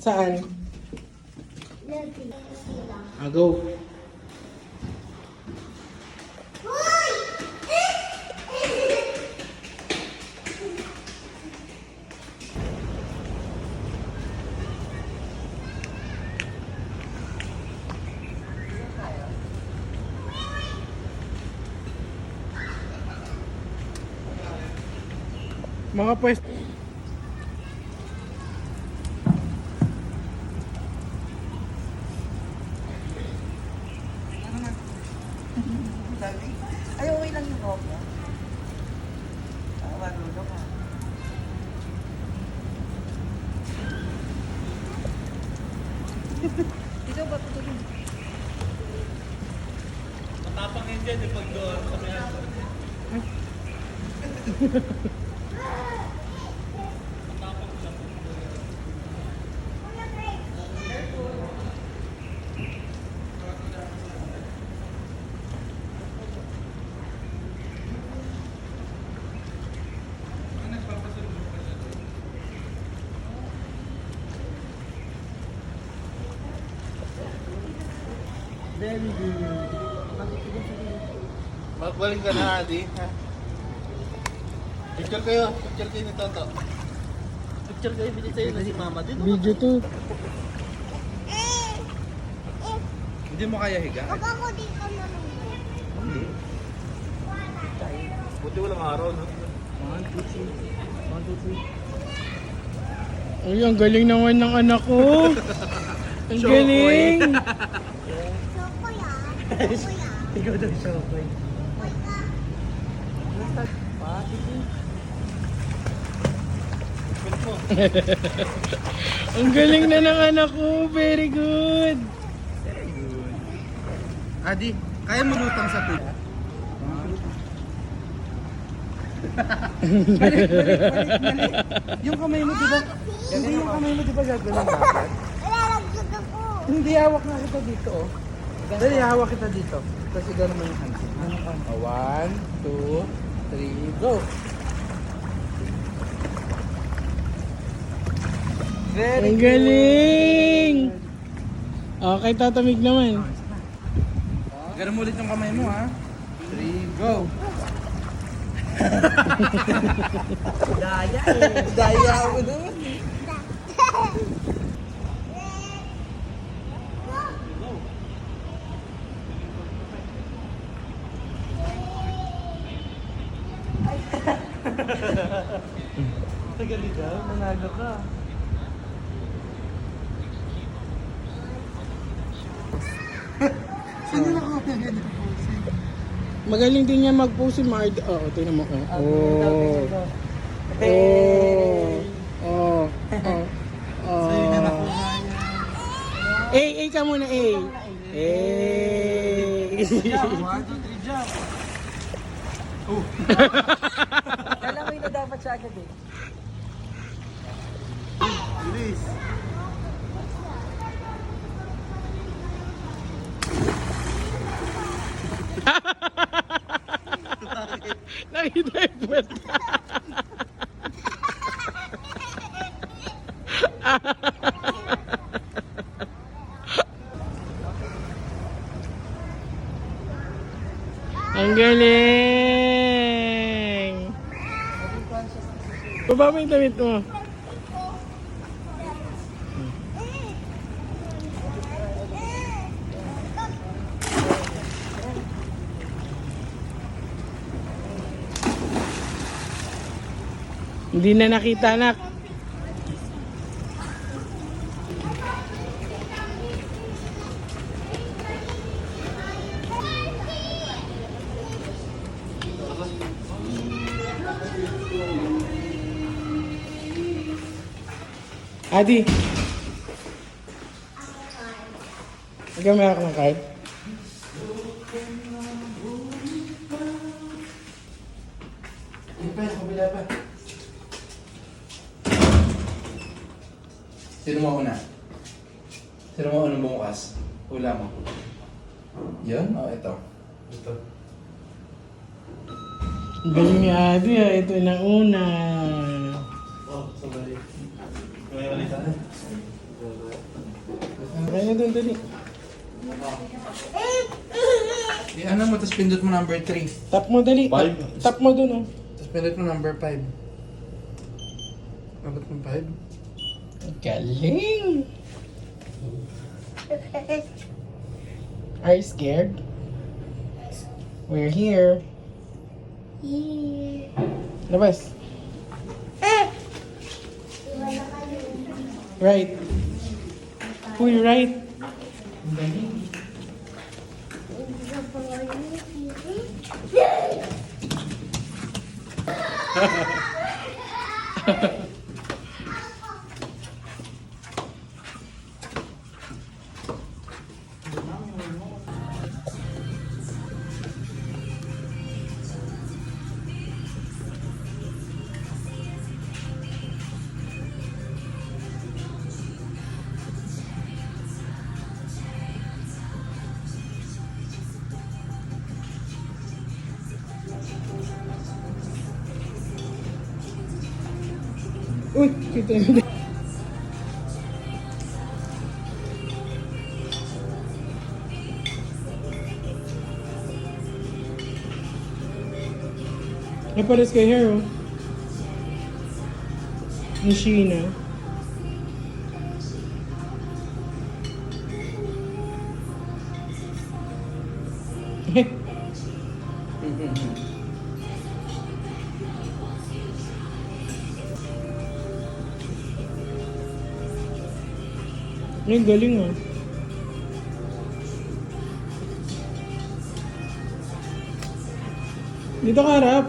Saan? Go. Mga pwesto. Ay, okay lang yung kopya. Marunong ka. Ikaw ba ito? Matapang yun dyan, pag doon. Very good. Magbalik ka na, Adi. Ha? Picture kayo. Picture kayo ni Toto. Picture kayo, bilis sa'yo na si Mama din. Video to. Hindi mo kaya higa? Baka ko dito na Hindi. Buti walang araw, no? 1, 2, 3. Ay, ang galing naman ng anak ko. Ang galing. Choco yan. Choco yan. Ikaw daw siya, okay. Ang galing na ng anak ko. Very good. Very good. Adi, kaya malutang sa tubig? Yung kamay mo, di ba? Hindi yung kamay mo, di ba gagawin dapat? Lalagdag ako. Hindi, hawak na kita dito, oh. Dali, hawak kita dito. Kasi gano'n mo yung hands. 1, 2, 3, go! Very Ang galing! Okay, tatamig naman. Ganun mo ulit yung kamay mo, ha? 3, go! Daya eh. Daya ako doon. Tagali daw, manalo ka. Sino na ko ganun? Magaling din niya mag-pose si Mard. Oo, tingnan mo. Oh. Oh. Oh. Oh. Oh. Sa'yo na nakuha A yan. ka muna, A. A. 1, 2, 3, jump! Oh! Alam mo yun na dapat siya agad eh. Bilis! Nakita yung puwet. Ang galing! Baba mo yung damit mo. Hindi na nakita, anak. Adi. Gamay ako ng card. Kabila pa. Sino mo una? Sino mo unang bumukas? Hula mo. Yun? O, ito. Ito. Ang galing ni Adi, ah. Ito na una. Oh, sabay. May ulit dun, dali. Ano mo, tapos pindot mo number 3. Tap mo, dali. Five. Tap mo dun, oh. Tapos pindot mo number 5. Abot mo 5? Galing! Are you scared? We're here. Labas. Right. Uy, right. Uy, kita yun. Ay, pares kay hair, oh. Ni Sheena. Ay, galing, ah. Dito ka harap.